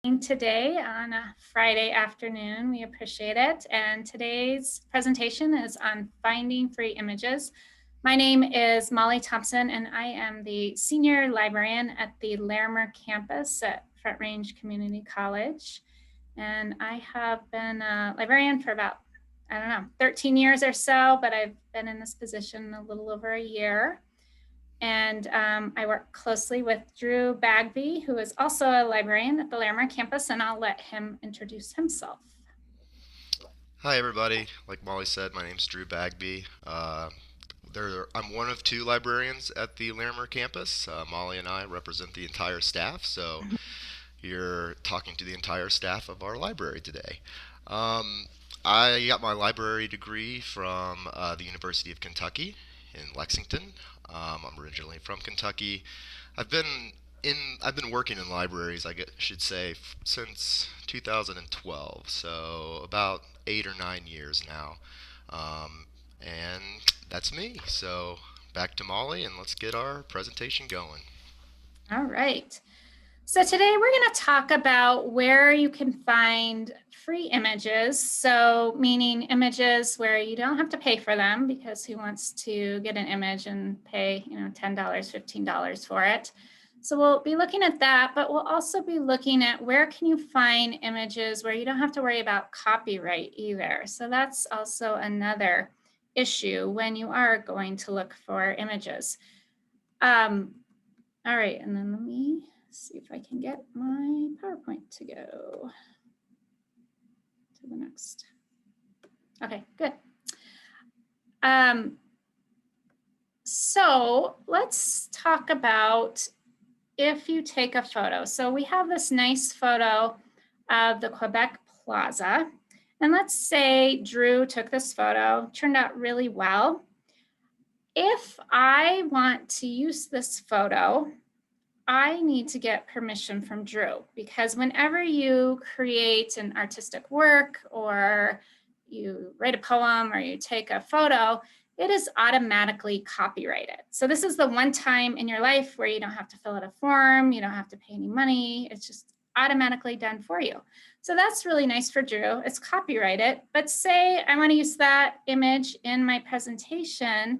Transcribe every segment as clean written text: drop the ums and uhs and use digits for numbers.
Today on a Friday afternoon. We appreciate it. And today's presentation is on finding free images. My name is Molly Thompson, and I am the senior librarian at the Larimer campus at Front Range Community College. And I have been a librarian for about, 13 years or so, but I've been in this position a little over a year. And I work closely with Drew Bagby, who is also a librarian at the Larimer campus, and I'll let him introduce himself. Hi, everybody. Like Molly said, my name's Drew Bagby. I'm one of two librarians at the Larimer campus. Molly and I represent the entire staff, so you're talking to the entire staff of our library today. I got my library degree from the University of Kentucky in Lexington. I'm originally from Kentucky. I've been I've been working in libraries, should say, since 2012, so about 8 or 9 years now. And that's me. So back to Molly, and let's get our presentation going. All right. So today we're going to talk about where you can find free images. So meaning images where you don't have to pay for them, because who wants to get an image and pay, $10, $15 for it. So we'll be looking at that, but we'll also be looking at where can you find images where you don't have to worry about copyright either. So that's also another issue when you are going to look for images. All right, and then let me see if I can get my PowerPoint to go to the next. Okay, good. So let's talk about if you take a photo. So we have this nice photo of the Quebec Plaza. And let's say Drew took this photo, turned out really well. If I want to use this photo, I need to get permission from Drew, because whenever you create an artistic work or you write a poem or you take a photo, it is automatically copyrighted. So this is the one time in your life where you don't have to fill out a form, you don't have to pay any money, it's just automatically done for you. So that's really nice for Drew, it's copyrighted. But say I want to use that image in my presentation,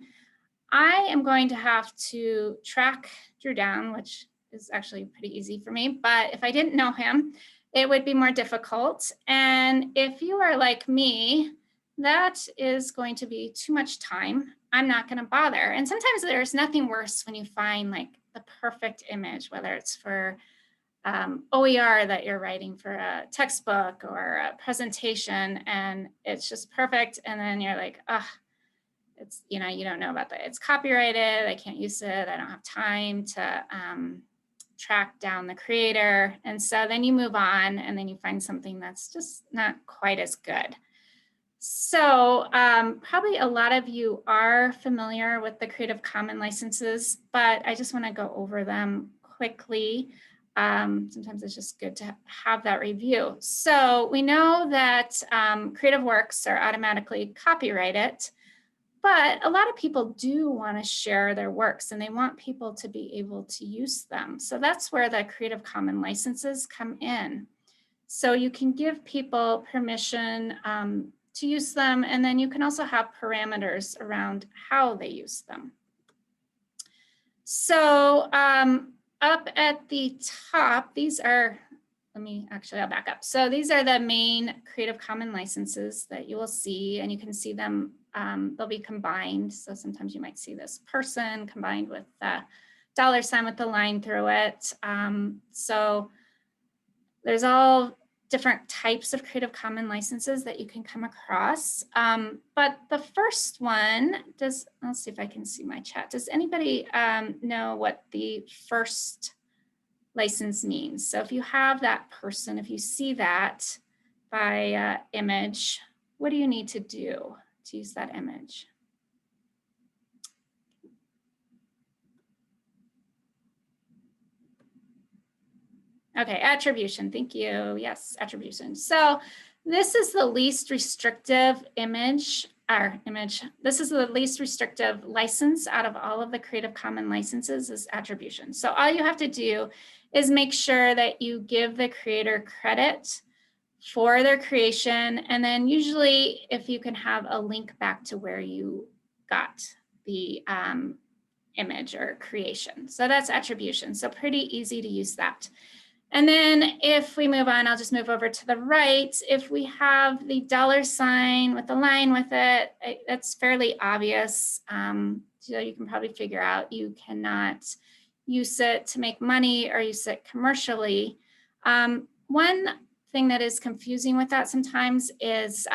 I am going to have to track Drew down, which is actually pretty easy for me, but if I didn't know him, it would be more difficult. And if you are like me, that is going to be too much time. I'm not going to bother. And sometimes there's nothing worse when you find like the perfect image, whether it's for OER that you're writing for a textbook or a presentation, and it's just perfect. And then you're like, it's, you don't know about that. It's copyrighted. I can't use it. I don't have time to track down the creator. And so then you move on, and then you find something that's just not quite as good. So probably a lot of you are familiar with the Creative Commons licenses, but I just want to go over them quickly. Sometimes it's just good to have that review. So we know that creative works are automatically copyrighted, but a lot of people do want to share their works and they want people to be able to use them. So that's where the Creative Commons licenses come in. So you can give people permission to use them, and then you can also have parameters around how they use them. So up at the top, these are, I'll back up. So these are the main Creative Commons licenses that you will see, and you can see them, they'll be combined. So sometimes you might see this person combined with the $ with the line through it. So there's all different types of Creative Commons licenses that you can come across. But the first one, let's see if I can see my chat. Does anybody know what the first license means? So if you have that person, if you see that by image, what do you need to do to use that image? Okay, attribution, thank you. Yes, attribution. So this is the least restrictive this is the least restrictive license out of all of the Creative Commons licenses is attribution. So all you have to do is make sure that you give the creator credit for their creation. And then usually if you can have a link back to where you got the image or creation. So that's attribution. So pretty easy to use that. And then if we move on, I'll just move over to the right. If we have the $ with the line with it, that's fairly obvious. So you can probably figure out you cannot use it to make money or use it commercially. One thing that is confusing with that sometimes is,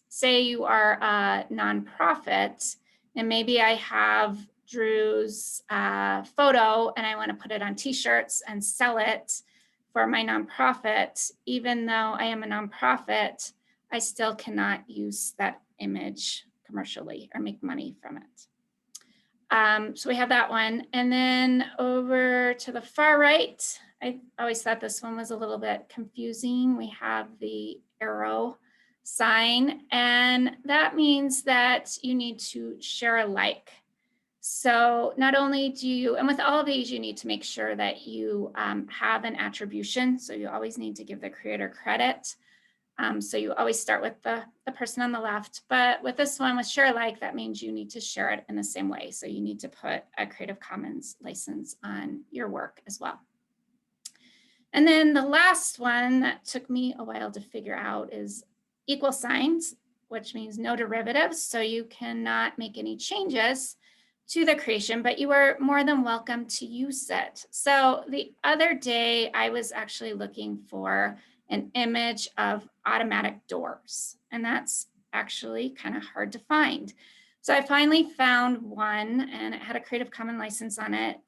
say you are a nonprofit and maybe I have Drew's photo and I want to put it on t-shirts and sell it for my nonprofit. Even though I am a nonprofit, I still cannot use that image commercially or make money from it. So we have that one. And then over to the far right, I always thought this one was a little bit confusing. We have the arrow sign, and that means that you need to share alike. So not only do you, and with all of these, you need to make sure that you have an attribution. So you always need to give the creator credit. So you always start with the person on the left, but with this one, with share alike, that means you need to share it in the same way. So you need to put a Creative Commons license on your work as well. And then the last one that took me a while to figure out is equal signs, which means no derivatives. So you cannot make any changes to the creation, but you are more than welcome to use it. So the other day I was actually looking for an image of automatic doors, and that's actually kind of hard to find. So I finally found one and it had a Creative Commons license on it.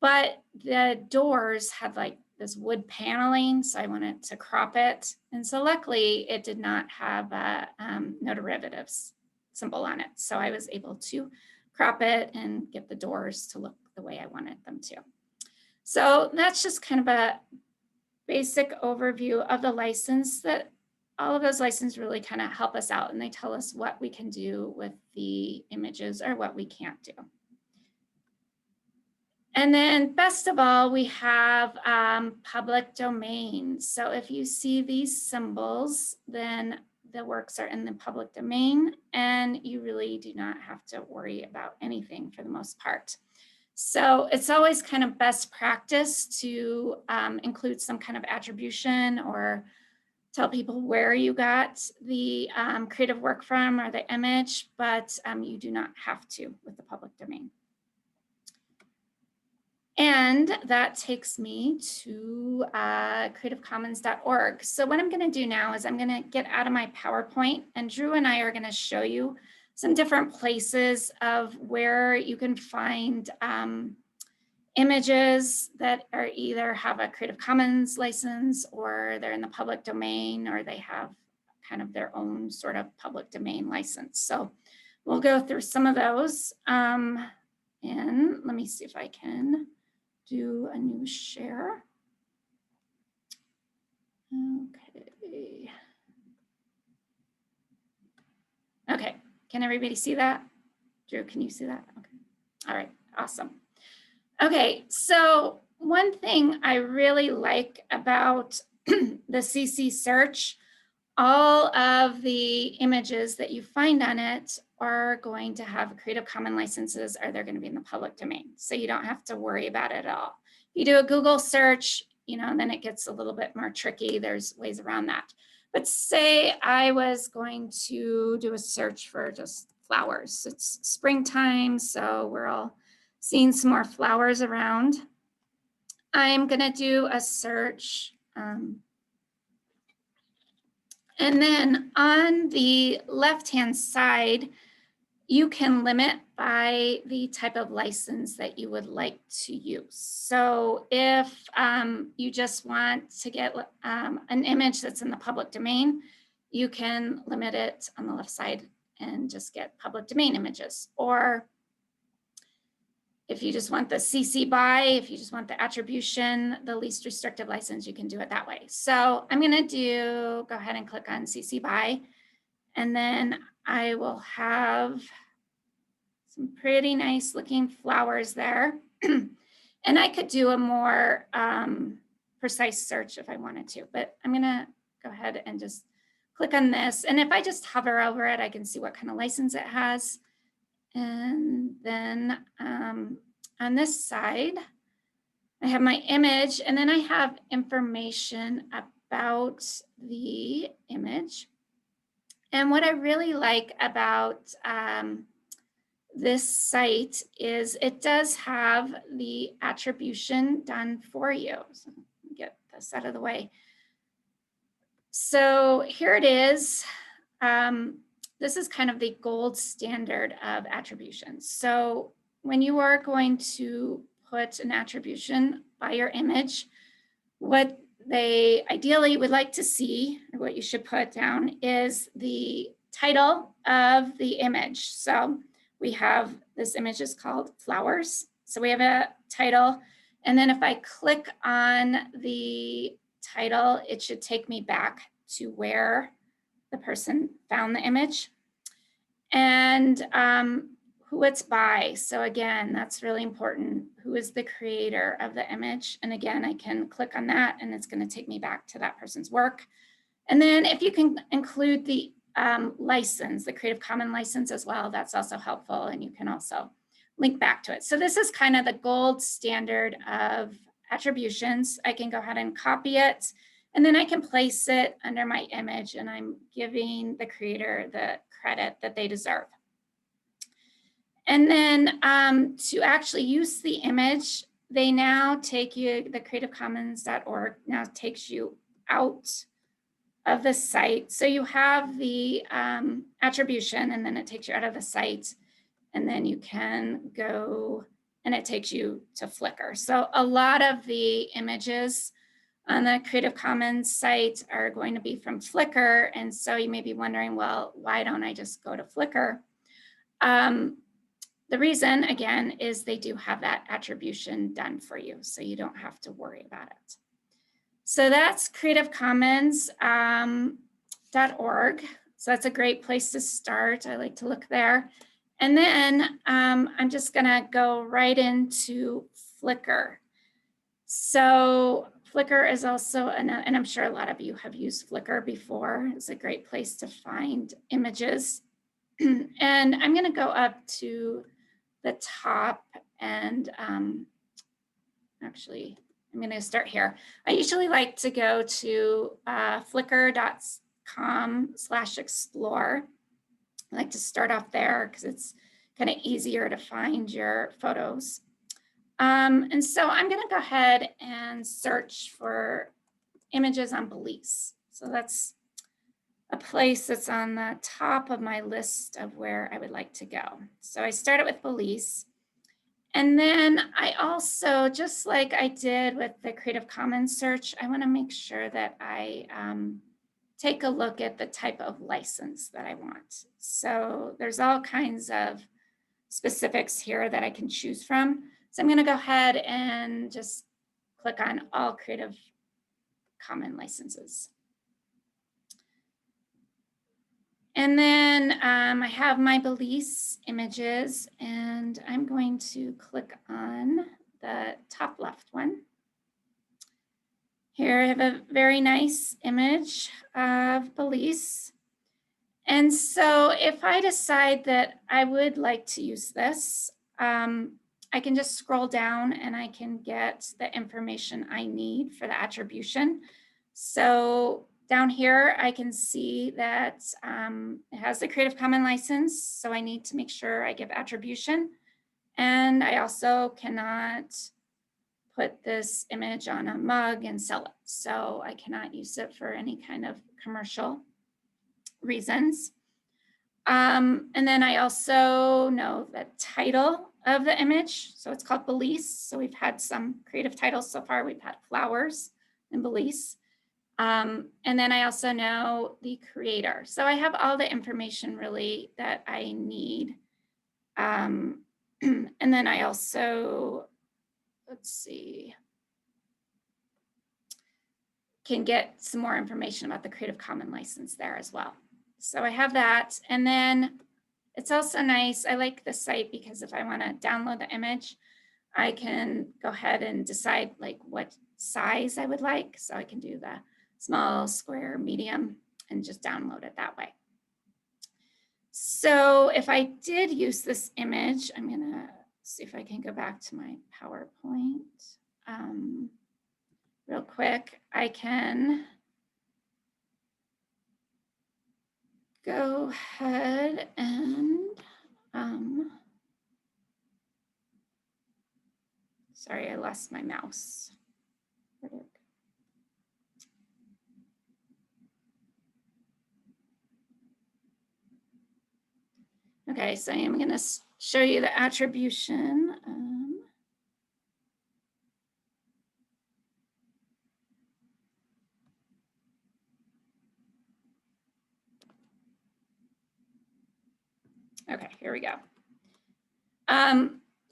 But the doors had like this wood paneling, so I wanted to crop it. And so luckily it did not have a no derivatives symbol on it. So I was able to crop it and get the doors to look the way I wanted them to. So that's just kind of a basic overview of the license. That all of those licenses really kind of help us out, and they tell us what we can do with the images or what we can't do. And then best of all, we have public domain. So if you see these symbols, then the works are in the public domain, and you really do not have to worry about anything for the most part. So it's always kind of best practice to include some kind of attribution or tell people where you got the creative work from or the image, but you do not have to with the public domain. And that takes me to creativecommons.org. So what I'm going to do now is I'm going to get out of my PowerPoint, and Drew and I are going to show you some different places of where you can find images that are either have a Creative Commons license, or they're in the public domain, or they have kind of their own sort of public domain license. So we'll go through some of those. And let me see if I can do a new share. Okay. Okay, can everybody see that? Drew, can you see that? Okay, all right, awesome. Okay, so one thing I really like about the CC search, all of the images that you find on it are going to have Creative Commons licenses, or they're going to be in the public domain. So you don't have to worry about it at all. If you do a Google search, you know, then it gets a little bit more tricky. There's ways around that. But say I was going to do a search for just flowers. It's springtime, so we're all seeing some more flowers around. I'm going to do a search. And then on the left-hand side, you can limit by the type of license that you would like to use. So if you just want to get an image that's in the public domain, you can limit it on the left side and just get public domain images. Or if you just want the CC BY, if you just want the attribution, the least restrictive license, you can do it that way. So I'm going to go ahead and click on CC BY, and then I will have some pretty nice looking flowers there. And I could do a more precise search if I wanted to, but I'm gonna go ahead and just click on this. And if I just hover over it, I can see what kind of license it has. And then on this side, I have my image, and then I have information about the image. And what I really like about this site is it does have the attribution done for you. So let me get this out of the way. So here it is. This is kind of the gold standard of attribution. So when you are going to put an attribution by your image, what they ideally would like to see, or what you should put down, is the title of the image. So we have, this image is called Flowers. So we have a title. And then if I click on the title, it should take me back to where the person found the image. And who it's by. So again, that's really important. Who is the creator of the image? And again, I can click on that and it's going to take me back to that person's work. And then if you can include the license, the Creative Commons license as well, that's also helpful. And you can also link back to it. So this is kind of the gold standard of attributions. I can go ahead and copy it, and then I can place it under my image, and I'm giving the creator the credit that they deserve. And then to actually use the image, they now take you, the creativecommons.org now takes you out of the site. So you have the attribution, and then it takes you out of the site, and then you can go and it takes you to Flickr. So a lot of the images on the Creative Commons site are going to be from Flickr. And so you may be wondering, well, why don't I just go to Flickr? The reason, again, is they do have that attribution done for you, so you don't have to worry about it. So that's creativecommons.org. So that's a great place to start. I like to look there. And then I'm just gonna go right into Flickr. So Flickr is also, and I'm sure a lot of you have used Flickr before. It's a great place to find images. And I'm gonna go up to the top, and actually, I'm going to start here. I usually like to go to flickr.com/explore. I like to start off there because it's kind of easier to find your photos. And so I'm going to go ahead and search for images on Belize. So that's a place that's on the top of my list of where I would like to go. So I started with Belize. And then I also, just like I did with the Creative Commons search, I want to make sure that I take a look at the type of license that I want. So there's all kinds of specifics here that I can choose from. So I'm going to go ahead and just click on all Creative Commons licenses. And then I have my Belize images, and I'm going to click on the top left one. Here I have a very nice image of Belize. And so if I decide that I would like to use this, I can just scroll down and I can get the information I need for the attribution. So down here, I can see that it has the Creative Commons license, so I need to make sure I give attribution. And I also cannot put this image on a mug and sell it, so I cannot use it for any kind of commercial reasons. And then I also know the title of the image, so it's called Belize. So we've had some creative titles so far. We've had Flowers and Belize. And then I also know the creator. So I have all the information really that I need. And then I also, let's see, can get some more information about the Creative Commons license there as well. So I have that. And then it's also nice, I like the site because if I want to download the image, I can go ahead and decide like what size I would like. So I can do the small, square, medium, and just download it that way. So if I did use this image, I'm gonna see if I can go back to my PowerPoint real quick. I can go ahead and, sorry, I lost my mouse. Where'd it go? Okay, so I'm gonna show you the attribution. Okay, here we go.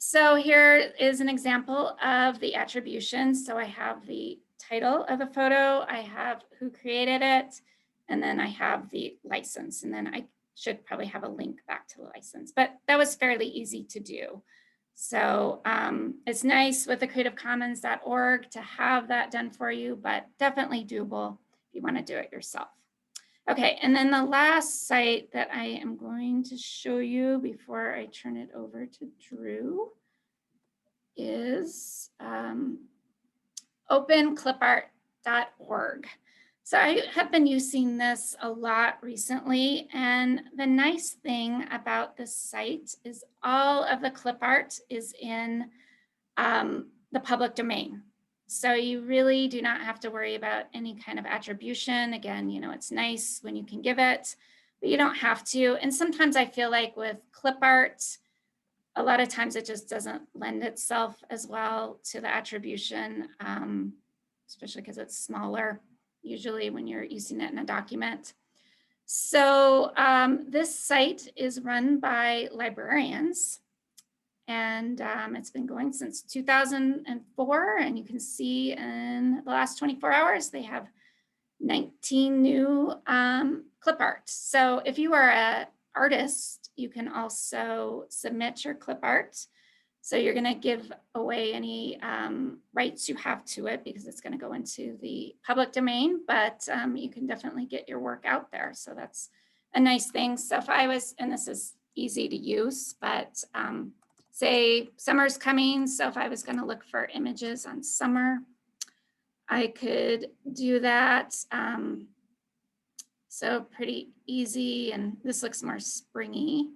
So here is an example of the attribution. So I have the title of the photo, I have who created it, and then I have the license. And then I should probably have a link back to the license, but that was fairly easy to do. So it's nice with the creativecommons.org to have that done for you, but definitely doable if you want to do it yourself. Okay, and then the last site that I am going to show you before I turn it over to Drew is openclipart.org. So I have been using this a lot recently, and the nice thing about this site is all of the clip art is in the public domain. So you really do not have to worry about any kind of attribution. Again, you know, it's nice when you can give it, but you don't have to. And sometimes I feel like with clip art, a lot of times it just doesn't lend itself as well to the attribution, especially because it's smaller, usually when you're using it in a document. So this site is run by librarians, and it's been going since 2004. And you can see in the last 24 hours, they have 19 new clip art. So if you are an artist, you can also submit your clip art. So you're going to give away any rights you have to it because it's going to go into the public domain, but you can definitely get your work out there. So that's a nice thing. So if I was, and this is easy to use, but say summer's coming. So if I was going to look for images on summer, I could do that. So pretty easy, and this looks more springy.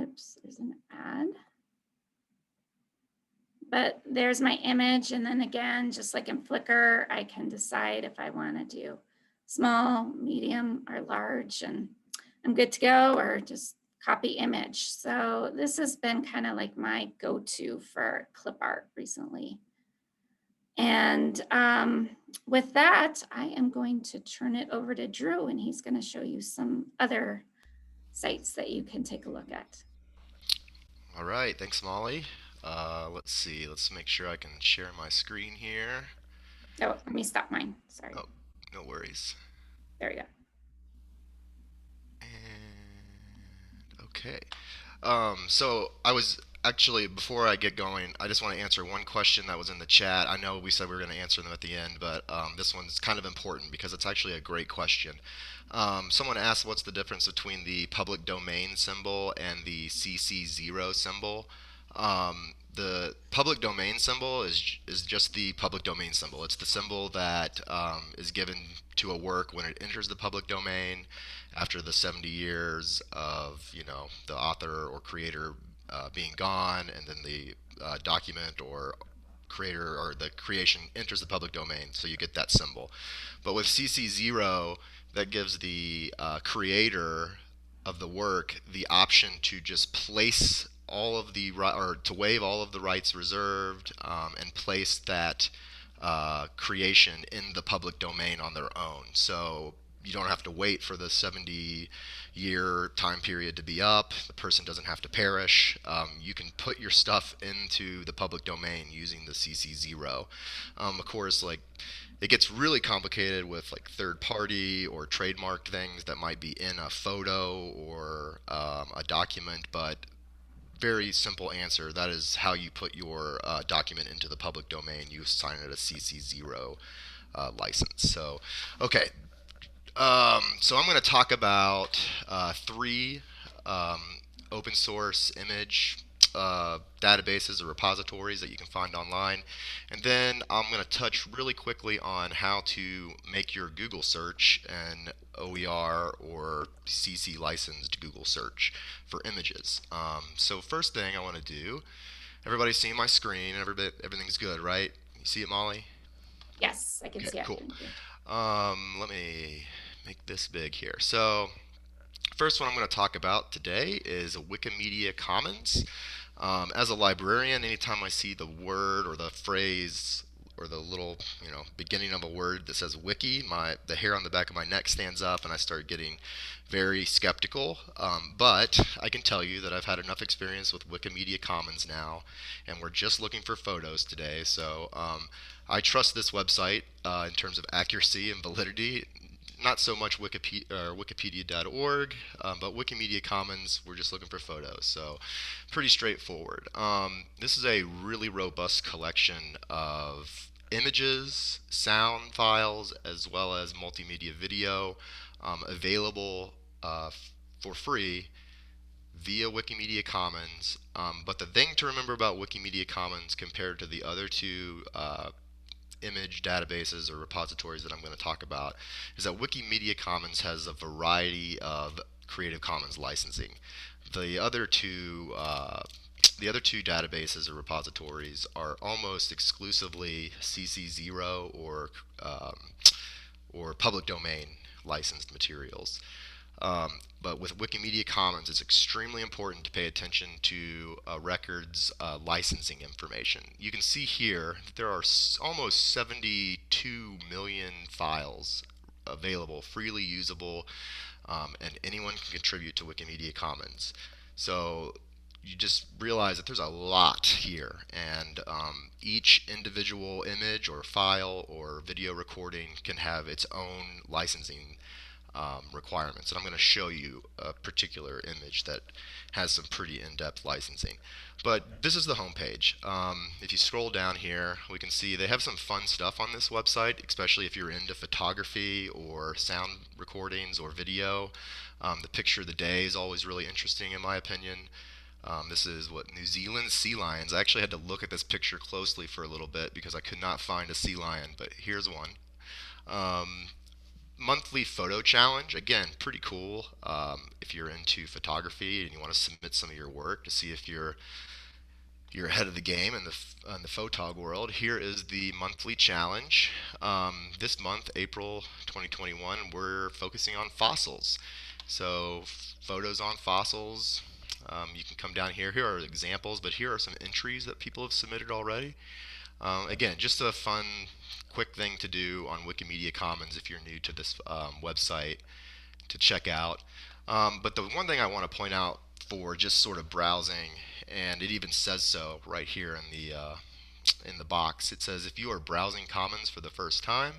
Oops, there's an ad. But there's my image, and then again, just like in Flickr, I can decide if I want to do small, medium, or large, and I'm good to go, or just copy image. So this has been kind of like my go-to for clip art recently. And with that, I am going to turn it over to Drew, and he's going to show you some other sites that you can take a look at. All right, thanks, Molly. Let's see. Let's make sure I can share my screen here. Oh, let me stop mine. Sorry. Oh, no worries. There we go. And okay. So I was actually, before I get going, I just want to answer one question that was in the chat. I know we said we were going to answer them at the end, but this one's kind of important because it's actually a great question. Someone asked what's the difference between the public domain symbol and the CC0 symbol. The public domain symbol is just the public domain symbol. It's the symbol that is given to a work when it enters the public domain after the 70 years of, you know, the author or creator being gone, and then the document or creator or the creation enters the public domain, so you get that symbol. But with CC0, that gives the creator of the work the option to just place all of the or to waive all of the rights reserved and place that creation in the public domain on their own. So you don't have to wait for the 70-year time period to be up. The person doesn't have to perish. You can put your stuff into the public domain using the CC0. Of course, like, it gets really complicated with like third-party or trademarked things that might be in a photo or a document, but very simple answer. That is how you put your document into the public domain. You assign it a CC0 license. So, okay. So I'm going to talk about three um, open source image databases or repositories that you can find online. And then I'm going to touch really quickly on how to make your Google search an OER or CC licensed Google search for images. So first thing I want to do, everybody's seeing my screen, everything's good, right? You see it, Molly? Yes, I can Okay, see it. cool. Thank you. Let me make this big here. So first one I'm going to talk about today is Wikimedia Commons. As a librarian, anytime I see the word or the phrase or the little, beginning of a word that says wiki, the hair on the back of my neck stands up and I start getting very skeptical. But I can tell you that I've had enough experience with Wikimedia Commons now, and we're just looking for photos today. So I trust this website in terms of accuracy and validity. Not so much Wikipedia.org, but Wikimedia Commons, we're just looking for photos. So pretty straightforward. This is a really robust collection of images, sound files, as well as multimedia video available for free via Wikimedia Commons. But the thing to remember about Wikimedia Commons compared to the other two image databases or repositories that I'm going to talk about is that Wikimedia Commons has a variety of Creative Commons licensing. The other two databases or repositories are almost exclusively CC0 or public domain licensed materials. But with Wikimedia Commons, it's extremely important to pay attention to records licensing information. You can see here that there are almost 72 million files available, freely usable, and anyone can contribute to Wikimedia Commons. So you just realize that there's a lot here, and each individual image or file or video recording can have its own licensing requirements. And I'm going to show you a particular image that has some pretty in-depth licensing. But this is the home page. If you scroll down here, we can see they have some fun stuff on this website, especially if you're into photography or sound recordings or video. The picture of the day is always really interesting in my opinion. This is what New Zealand sea lions. I actually had to look at this picture closely for a little bit because I could not find a sea lion, but here's one. Monthly photo challenge, again, pretty cool if you're into photography and you want to submit some of your work to see if you're ahead of the game in the photog world. Here is the monthly challenge. This month, April 2021, we're focusing on fossils. So photos on fossils. You can come down here. Here are examples, but here are some entries that people have submitted already. Again, just a fun, quick thing to do on Wikimedia Commons if you're new to this website to check out. But the one thing I want to point out for just sort of browsing, and it even says so right here in the box. It says if you are browsing Commons for the first time,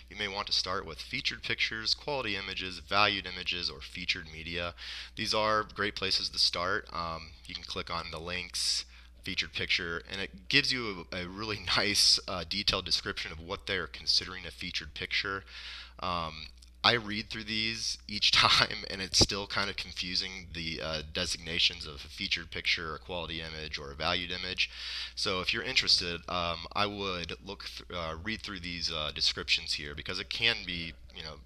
you may want to start with featured pictures, quality images, valued images, or featured media. These are great places to start. You can click on the links, featured picture, and it gives you a really nice detailed description of what they're considering a featured picture. I read through these each time, and it's still kind of confusing, the designations of a featured picture, a quality image, or a valued image. So if you're interested, I would read through these descriptions here because it can be,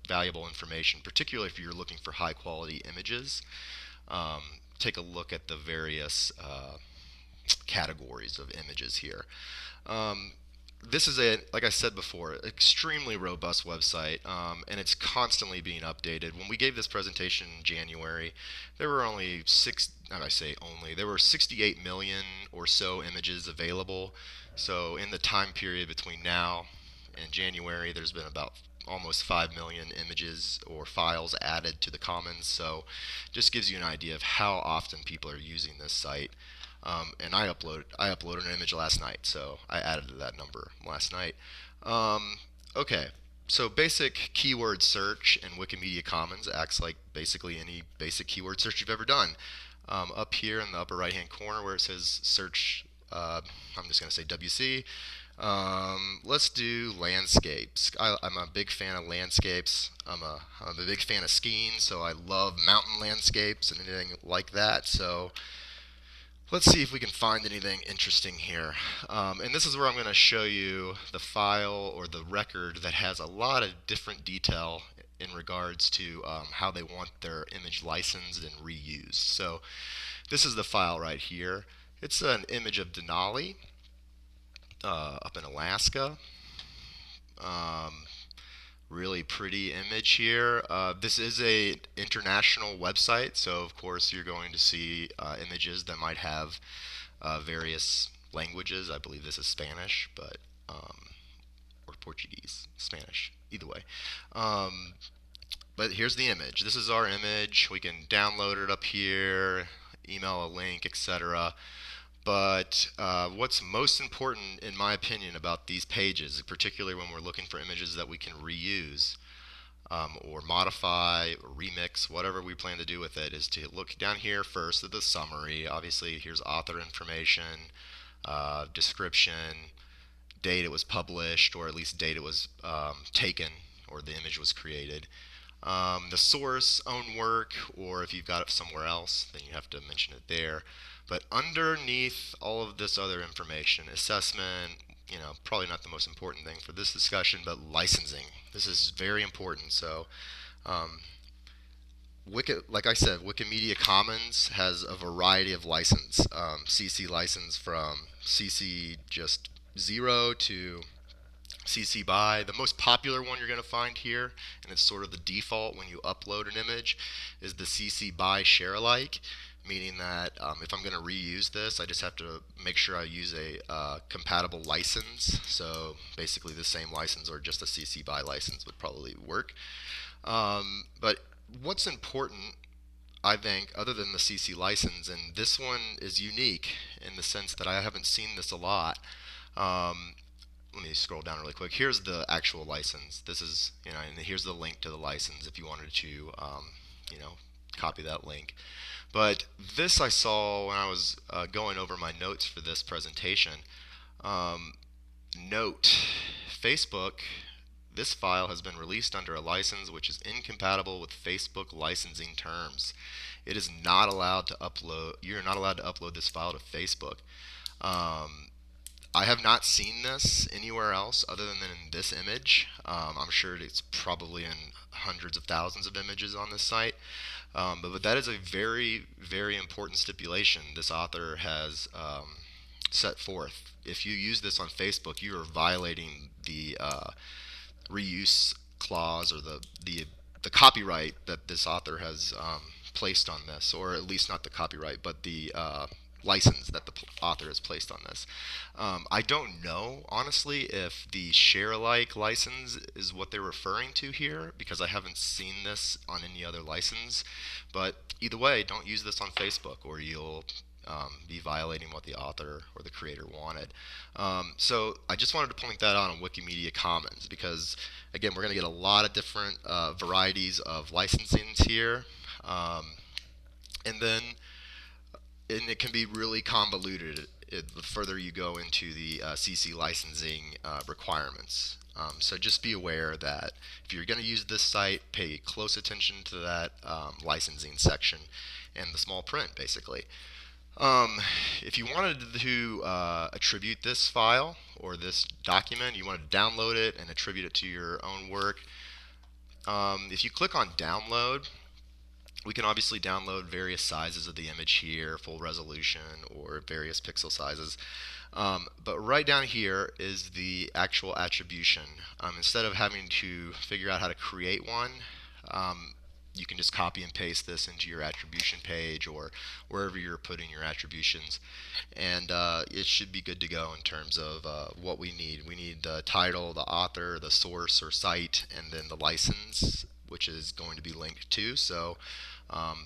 valuable information, particularly if you're looking for high quality images. Take a look at the various categories of images here. This is like I said before, extremely robust website, and it's constantly being updated. When we gave this presentation in January, there were only there were 68 million or so images available. So in the time period between now and January, there's been about almost 5 million images or files added to the Commons. So just gives you an idea of how often people are using this site. And I uploaded an image last night, so I added to that number last night. Okay, so basic keyword search in Wikimedia Commons acts like basically any basic keyword search you've ever done. Up here in the upper right hand corner where it says search, I'm just going to say WC. Let's do landscapes. I'm a big fan of landscapes. I'm a big fan of skiing, so I love mountain landscapes and anything like that. So let's see if we can find anything interesting here. And this is where I'm going to show you the file or the record that has a lot of different detail in regards to how they want their image licensed and reused. So this is the file right here. It's an image of Denali up in Alaska. Really pretty image here. This is a international website, so of course you're going to see images that might have various languages. I believe this is Spanish, but or Portuguese, Spanish, either way. But here's the image. This is our image. We can download it up here, email a link, etc. But what's most important, in my opinion, about these pages, particularly when we're looking for images that we can reuse or modify or remix, whatever we plan to do with it, is to look down here first at the summary. Obviously, here's author information, description, date it was published, or at least date it was taken, or the image was created. The source, own work, or if you've got it somewhere else, then you have to mention it there. But underneath all of this other information, assessment, probably not the most important thing for this discussion, but licensing. This is very important. So, like I said, Wikimedia Commons has a variety of license. CC license from CC just 0 to CC BY. The most popular one you're going to find here, and it's sort of the default when you upload an image, is the CC BY share alike, meaning that if I'm going to reuse this, I just have to make sure I use a compatible license. So basically the same license or just a CC BY license would probably work. But what's important, I think, other than the CC license, and this one is unique in the sense that I haven't seen this a lot. Let me scroll down really quick. Here's the actual license. This is, and here's the link to the license if you wanted to, copy that link. But this I saw when I was going over my notes for this presentation. Note, Facebook, this file has been released under a license which is incompatible with Facebook licensing terms. It is not allowed to upload, you're not allowed to upload this file to Facebook. I have not seen this anywhere else other than in this image. I'm sure it's probably in hundreds of thousands of images on this site. But that is a very, very important stipulation this author has set forth. If you use this on Facebook, you are violating the reuse clause or the copyright that this author has placed on this, or at least not the copyright, but the license that the author has placed on this. I don't know, honestly, if the share alike license is what they're referring to here, because I haven't seen this on any other license. But either way, don't use this on Facebook, or you'll be violating what the author or the creator wanted. So I just wanted to point that out on Wikimedia Commons, because again, we're going to get a lot of different varieties of licensings here. And it can be really convoluted the further you go into the CC licensing requirements. So just be aware that if you're going to use this site, pay close attention to that licensing section and the small print, basically. If you wanted to attribute this file or this document, you want to download it and attribute it to your own work. If you click on download, we can obviously download various sizes of the image here, full resolution or various pixel sizes. But right down here is the actual attribution. Instead of having to figure out how to create one, you can just copy and paste this into your attribution page or wherever you're putting your attributions, and it should be good to go in terms of what we need. We need the title, the author, the source or site, and then the license, which is going to be linked to. So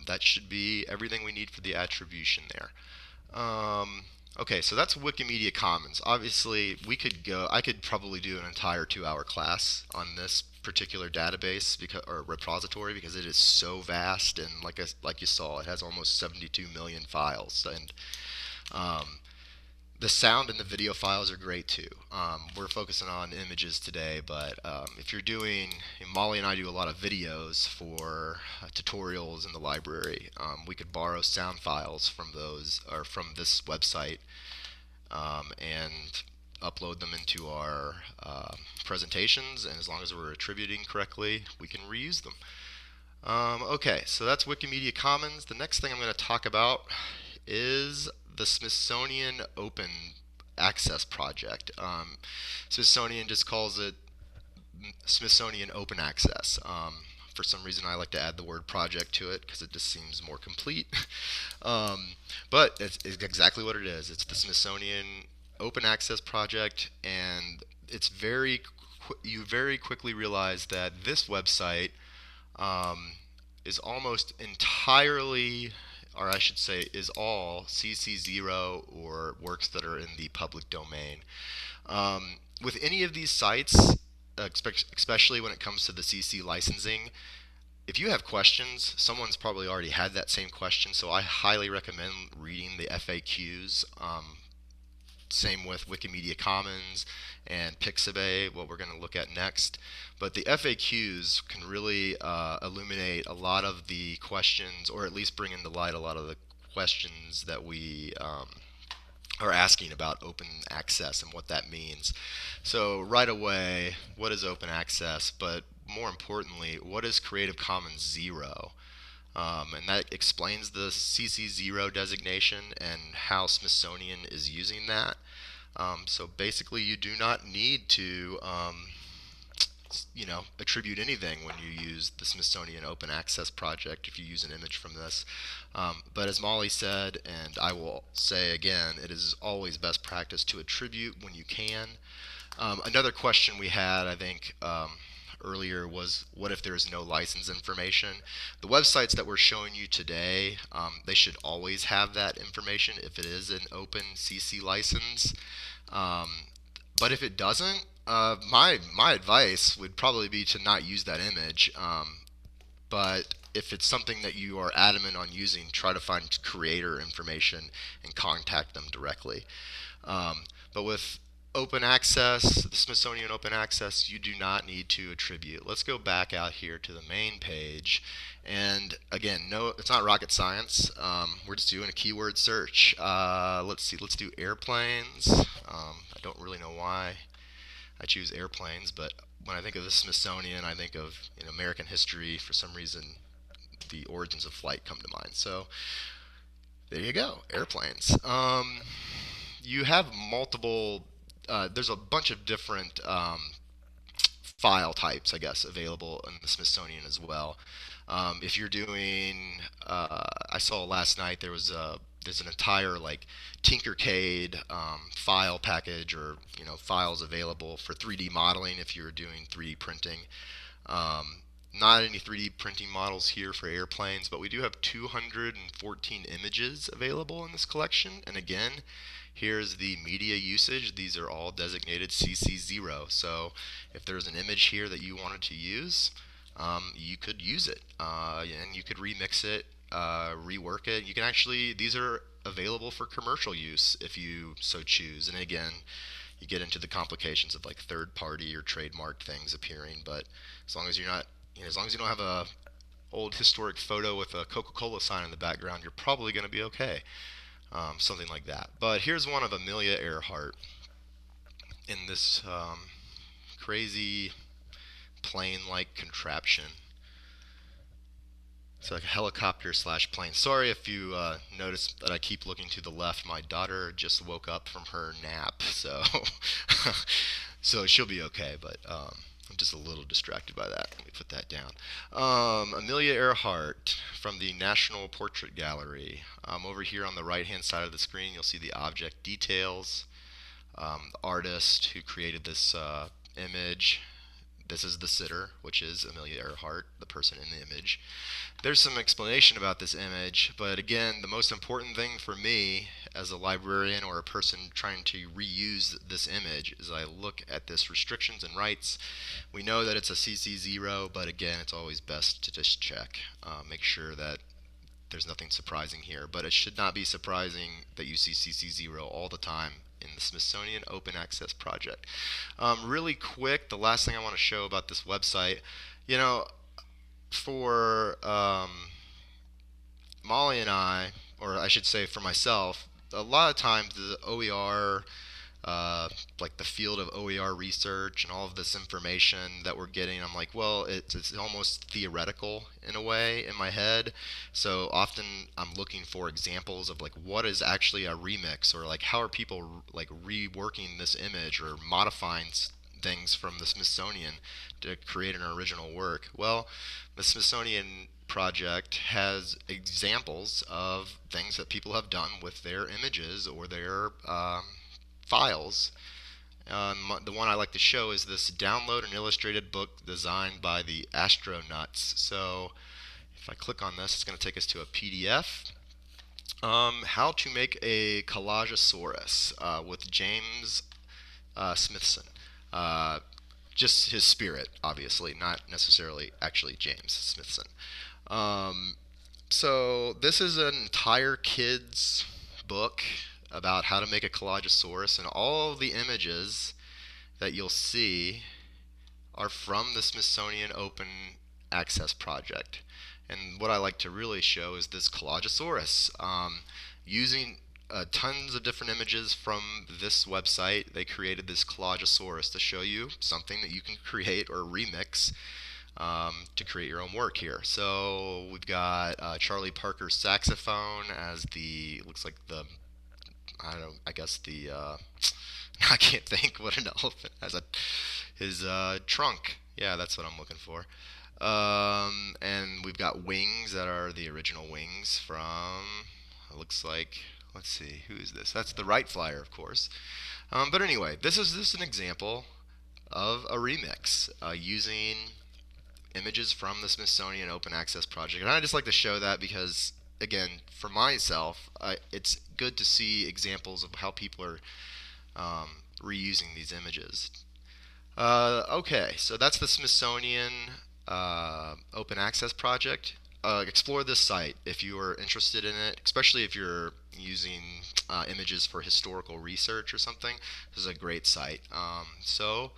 that should be everything we need for the attribution there. Okay, so that's Wikimedia Commons. Obviously, I could probably do an entire 2-hour class on this particular database or repository because it is so vast, and like you saw, it has almost 72 million files. And um, the sound and the video files are great too. We're focusing on images today, but if you're doing, Molly and I do a lot of videos for tutorials in the library. We could borrow sound files from those or from this website and upload them into our presentations, and as long as we're attributing correctly, we can reuse them. Okay, so that's Wikimedia Commons. The next thing I'm going to talk about is the Smithsonian Open Access Project. Smithsonian just calls it Smithsonian Open Access. For some reason, I like to add the word project to it because it just seems more complete. But it's exactly what it is. It's the Smithsonian Open Access Project, and you very quickly realize that this website is almost entirely, or I should say, is all CC0 or works that are in the public domain. With any of these sites, especially when it comes to the CC licensing, if you have questions, someone's probably already had that same question, so I highly recommend reading the FAQs. Same with Wikimedia Commons and Pixabay, what we're going to look at next. But the FAQs can really illuminate a lot of the questions, or at least bring into light a lot of the questions that we are asking about open access and what that means. So right away, what is open access? But more importantly, what is Creative Commons 0? And that explains the CC0 designation and how Smithsonian is using that. So basically, you do not need to attribute anything when you use the Smithsonian Open Access Project if you use an image from this. But as Molly said, and I will say again, it is always best practice to attribute when you can. Another question we had, I think, earlier was, what if there's no license information? The websites that we're showing you today, they should always have that information if it is an open CC license. But if it doesn't, my advice would probably be to not use that image. But if it's something that you are adamant on using, try to find creator information and contact them directly. But with open access, the Smithsonian Open Access, you do not need to attribute. Let's go back out here to the main page. And again, no, it's not rocket science. We're just doing a keyword search. Let's see, let's do airplanes. I don't really know why I choose airplanes, but when I think of the Smithsonian, I think of American history. For some reason, the origins of flight come to mind. So there you go, airplanes. You have multiple, there's a bunch of different file types, I guess, available in the Smithsonian as well. If you're doing, I saw last night there's an entire like Tinkercade file package, or files available for 3D modeling if you're doing 3D printing. Not any 3D printing models here for airplanes, but we do have 214 images available in this collection. And again, here's the media usage. These are all designated CC0. So if there's an image here that you wanted to use, you could use it, and you could remix it, rework it. You can actually, these are available for commercial use if you so choose. And again, you get into the complications of like third party or trademark things appearing, but as long as you're not, as long as you don't have a old historic photo with a Coca-Cola sign in the background, you're probably going to be okay. Something like that. But here's one of Amelia Earhart in this crazy plane-like contraption. It's like a helicopter slash plane. Sorry if you notice that I keep looking to the left. My daughter just woke up from her nap, so so she'll be okay. But I'm just a little distracted by that. Let me put that down. Amelia Earhart from the National Portrait Gallery. Over here on the right-hand side of the screen, you'll see the object details. The artist who created this image, this is the sitter, which is Amelia Earhart, the person in the image. There's some explanation about this image, but again, the most important thing for me as a librarian or a person trying to reuse this image is I look at this restrictions and rights. We know that it's a CC0, but again, it's always best to just check, make sure that there's nothing surprising here. But it should not be surprising that you see CC0 all the time in the Smithsonian Open Access Project. Really quick, the last thing I want to show about this website, you know, for Molly and I, or I should say for myself, a lot of times the OER, like the field of OER research and all of this information that we're getting, I'm like, well, it's almost theoretical in a way in my head. So often I'm looking for examples of like what is actually a remix, or like how are people like reworking this image or modifying things from the Smithsonian to create an original work. Well, the Smithsonian project has examples of things that people have done with their images or their files. The one I like to show is this download an illustrated book designed by the Astronauts. So if I click on this, it's going to take us to a PDF. How to make a collageosaurus with James Smithson. Just his spirit, obviously, not necessarily actually James Smithson. So this is an entire kid's book about how to make a collageosaurus, and all the images that you'll see are from the Smithsonian Open Access Project. And what I like to really show is this collageosaurus. Using tons of different images from this website, they created this collageosaurus to show you something that you can create or remix to create your own work here. So we've got Charlie Parker's saxophone as the, looks like the, I don't know, I guess the, I can't think what an elephant has his trunk. Yeah, that's what I'm looking for. And we've got wings that are the original wings from, it looks like, let's see, who is this? That's the Wright Flyer, of course. But anyway, this is an example of a remix using images from the Smithsonian Open Access Project. And I just like to show that because, again, for myself, it's good to see examples of how people are reusing these images. Okay, so that's the Smithsonian Open Access Project. Explore this site if you are interested in it, especially if you're using images for historical research or something. This is a great site. So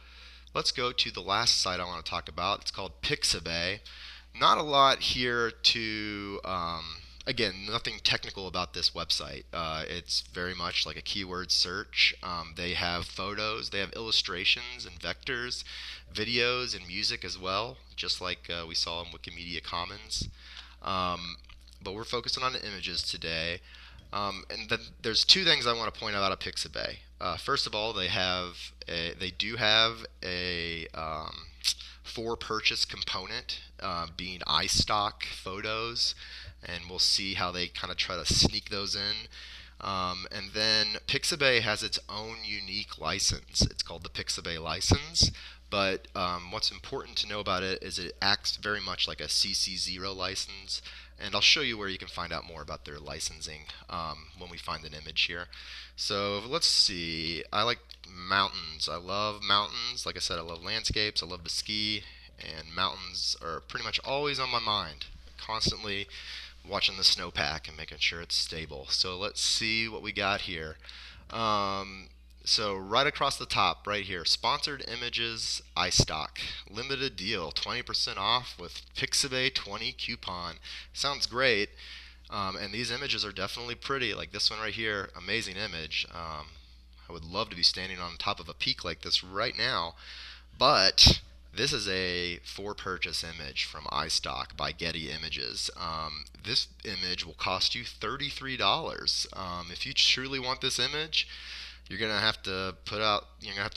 let's go to the last site I want to talk about. It's called Pixabay. Not a lot here to, again, nothing technical about this website. It's very much like a keyword search. They have photos, they have illustrations and vectors, videos and music as well, just like we saw in Wikimedia Commons. But we're focusing on the images today. And then there's two things I want to point out of Pixabay. First of all, they do have a for purchase component, being iStock photos, and we'll see how they kind of try to sneak those in. And then Pixabay has its own unique license. It's called the Pixabay license. But what's important to know about it is it acts very much like a CC0 license. And I'll show you where you can find out more about their licensing when we find an image here. So let's see. I like mountains. I love mountains. Like I said, I love landscapes. I love to ski. And mountains are pretty much always on my mind. Constantly watching the snowpack and making sure it's stable. So let's see what we got here. So right across the top, right here, sponsored images, iStock, limited deal, 20% off with Pixabay 20 coupon. Sounds great, and these images are definitely pretty. Like this one right here, amazing image. I would love to be standing on top of a peak like this right now, but this is a for purchase image from iStock by Getty Images. This image will cost you $33. If you truly want this image, you're gonna have to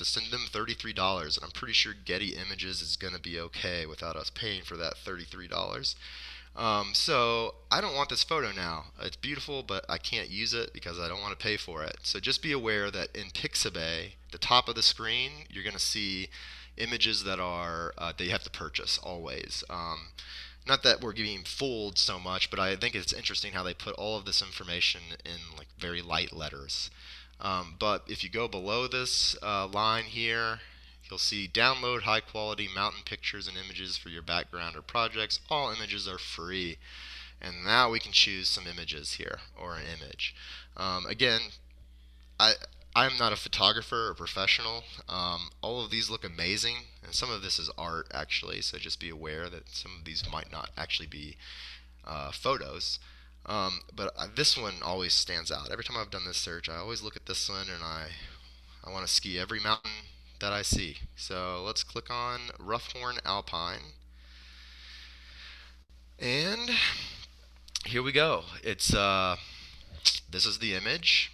send them $33, and I'm pretty sure Getty Images is gonna be okay without us paying for that $33. So I don't want this photo now. It's beautiful, but I can't use it because I don't want to pay for it. So just be aware that in Pixabay, the top of the screen, you're gonna see images that are that you have to purchase always. Not that we're getting fooled so much, but I think it's interesting how they put all of this information in like very light letters. But if you go below this line here, you'll see download high quality mountain pictures and images for your background or projects. All images are free. And now we can choose some images here, or an image. Again, I, I'm not a photographer or professional. All of these look amazing, and some of this is art actually, so just be aware that some of these might not actually be photos. But this one always stands out. Every time I've done this search, I always look at this one and I want to ski every mountain that I see. So let's click on Roughhorn Alpine. And here we go. This is the image.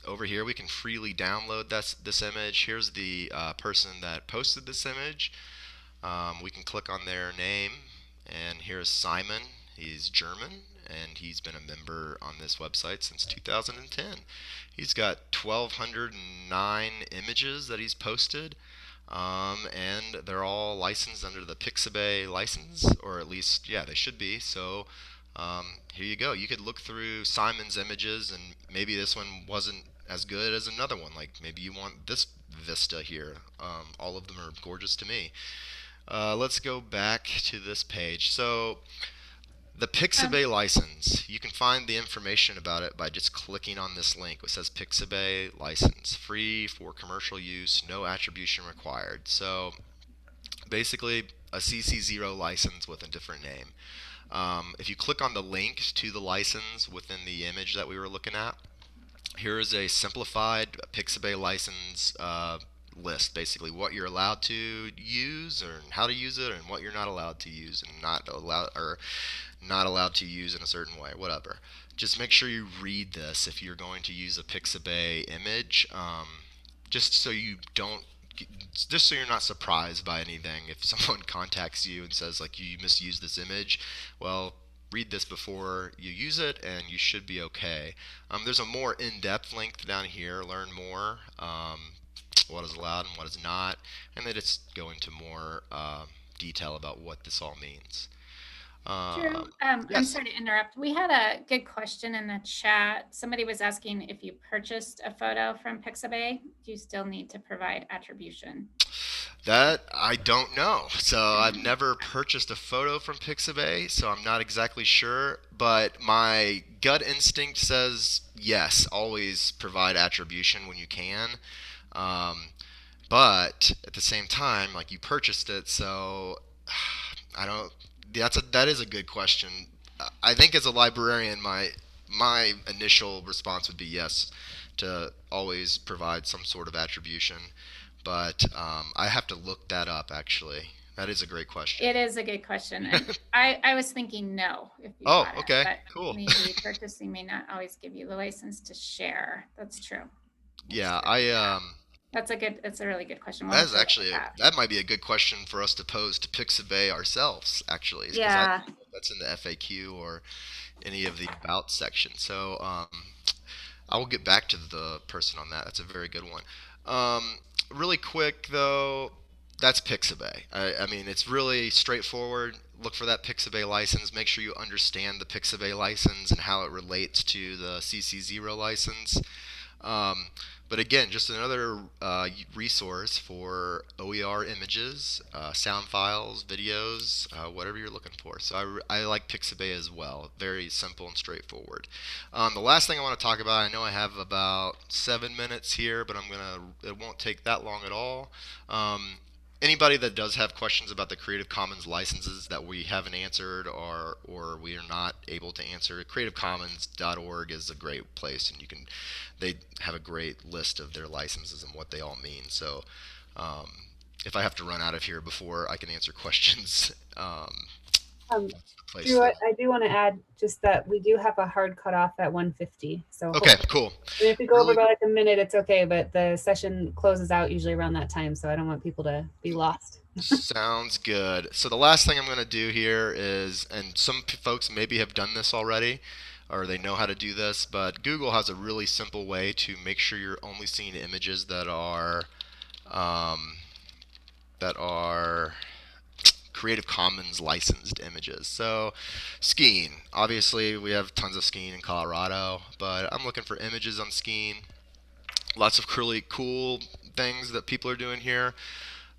Over here we can freely download this image. Here's the person that posted this image. We can click on their name, and here's Simon. He's German, and he's been a member on this website since 2010. He's got 1,209 images that he's posted, and they're all licensed under the Pixabay license, or at least, yeah, they should be. So here you go. You could look through Simon's images, and maybe this one wasn't as good as another one. Like maybe you want this vista here. All of them are gorgeous to me. Let's go back to this page. So the Pixabay license, you can find the information about it by just clicking on this link. It says Pixabay license, free for commercial use, no attribution required. So basically a CC0 license with a different name. If you click on the link to the license within the image that we were looking at, here is a simplified Pixabay license list, basically what you're allowed to use or how to use it, and what you're not allowed to use and not allowed to use in a certain way, whatever. Just make sure you read this if you're going to use a Pixabay image, just so you're not surprised by anything. If someone contacts you and says like you misused this image, well, read this before you use it and you should be okay. There's a more in-depth link down here, learn more, what is allowed and what is not, and they just go into more detail about what this all means. Drew, Yes. I'm sorry to interrupt. We had a good question in the chat. Somebody was asking if you purchased a photo from Pixabay, do you still need to provide attribution? That I don't know. So I've never purchased a photo from Pixabay, so I'm not exactly sure. But my gut instinct says yes, always provide attribution when you can. But at the same time, like you purchased it, so I don't. That is a good question. I think as a librarian, my initial response would be yes, to always provide some sort of attribution. But I have to look that up actually. That is a great question. It is a good question. And I was thinking no if you Oh, bought it, okay, but cool. maybe purchasing may not always give you the license to share. That's true. Yeah, That's a really good question. We'll that have is to look actually at that. that might be a good question for us to pose to Pixabay ourselves actually, because Yeah. that's in the FAQ or any of the about section. So I will get back to the person on that. That's a very good one. Really quick though, that's Pixabay. I mean, it's really straightforward. Look for that Pixabay license. Make sure you understand the Pixabay license and how it relates to the CC0 license. Um, but again, just another resource for OER images, sound files, videos, whatever you're looking for. So I like Pixabay as well. Very simple and straightforward. The last thing I want to talk about, I know I have about 7 minutes here, but it won't take that long at all. Anybody that does have questions about the Creative Commons licenses that we haven't answered or we are not able to answer, creativecommons.org is a great place, and they have a great list of their licenses and what they all mean. So if I have to run out of here before I can answer questions, that's the place. Drew, I do want to add just that we do have a hard cutoff at 1:50. So okay, cool. And if we go over by like a minute, it's okay. But the session closes out usually around that time, so I don't want people to be lost. Sounds good. So the last thing I'm going to do here is, and some folks maybe have done this already, or they know how to do this, but Google has a really simple way to make sure you're only seeing images that are that are Creative Commons licensed images. So skiing, obviously we have tons of skiing in Colorado, but I'm looking for images on skiing. Lots of really cool things that people are doing here.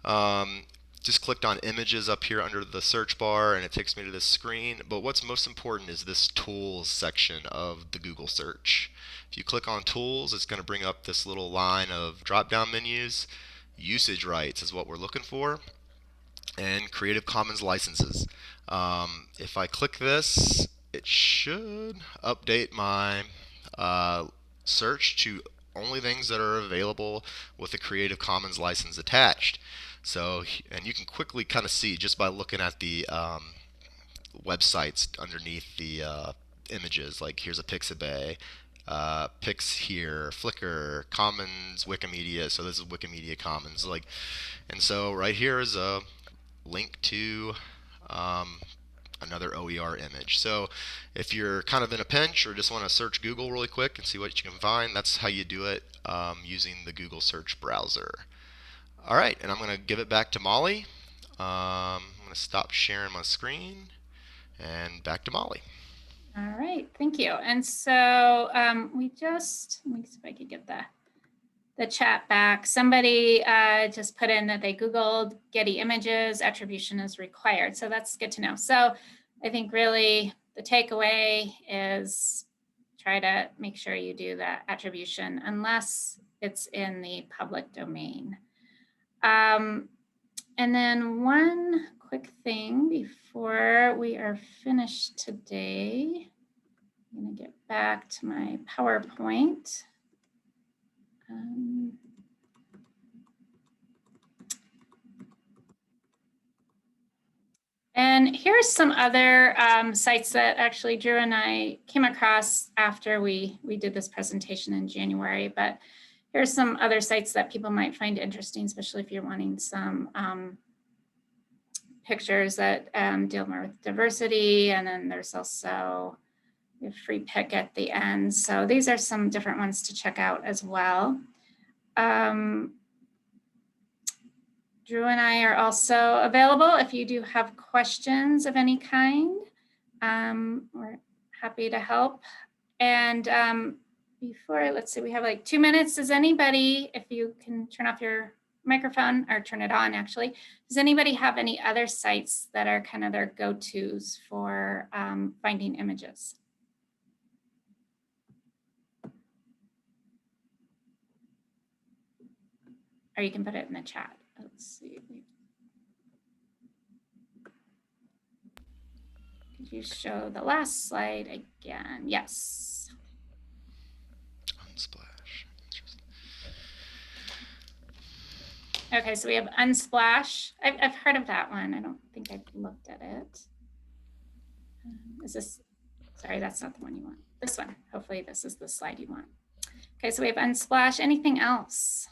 Um, just clicked on images up here under the search bar and it takes me to this screen. But what's most important is this tools section of the Google search. If you click on tools, it's going to bring up this little line of drop down menus. Usage rights is what we're looking for, and Creative Commons licenses. If I click this, it should update my search to only things that are available with the Creative Commons license attached. So, and you can quickly kind of see just by looking at the websites underneath the images. Like here's a Pixabay, Pix here, Flickr, Commons, Wikimedia. So this is Wikimedia Commons. Like, and so right here is a link to another OER image. So if you're kind of in a pinch or just want to search Google really quick and see what you can find, that's how you do it using the Google search browser. All right, and I'm going to give it back to Molly. I'm going to stop sharing my screen and back to Molly. All right, thank you. And so let me see if I could get the chat back. Somebody just put in that they Googled Getty Images, attribution is required. So that's good to know. So I think really the takeaway is try to make sure you do that attribution unless it's in the public domain. And then one quick thing before we are finished today, I'm going to get back to my PowerPoint. And here's some other sites that actually Drew and I came across after we did this presentation in January, but here's some other sites that people might find interesting, especially if you're wanting some pictures that deal more with diversity. And then there's also a free pick at the end. So these are some different ones to check out as well. Drew and I are also available if you do have questions of any kind. We're happy to help. And before, let's see, we have like 2 minutes. Does anybody, if you can turn off your microphone or turn it on actually, does anybody have any other sites that are kind of their go-tos for finding images? Or you can put it in the chat. Let's see. Could you show the last slide again? Yes. Unsplash. Okay, so we have Unsplash. I've heard of that one. I don't think I've looked at it. Is this, sorry, that's not the one you want. This one, hopefully this is the slide you want. Okay, so we have Unsplash. Anything else?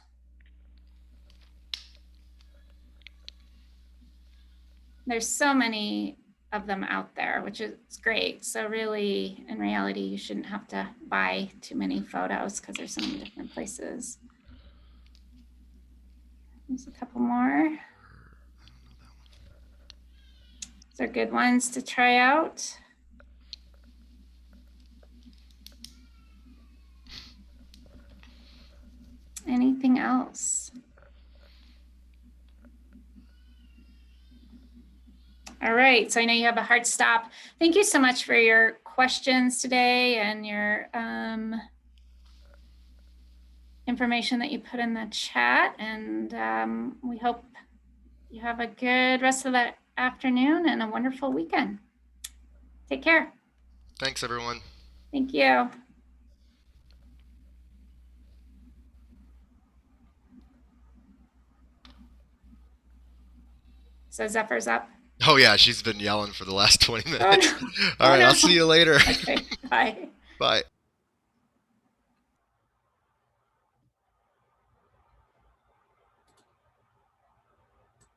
There's so many of them out there, which is great. So really, in reality, you shouldn't have to buy too many photos because there's so many different places. There's a couple more. These are good ones to try out. Anything else? All right, so I know you have a hard stop. Thank you so much for your questions today and your information that you put in the chat. And we hope you have a good rest of the afternoon and a wonderful weekend. Take care. Thanks, everyone. Thank you. So Zephyr's up. Oh yeah, she's been yelling for the last 20 minutes. Oh, no. All right, no. I'll see you later. Okay, bye. Bye.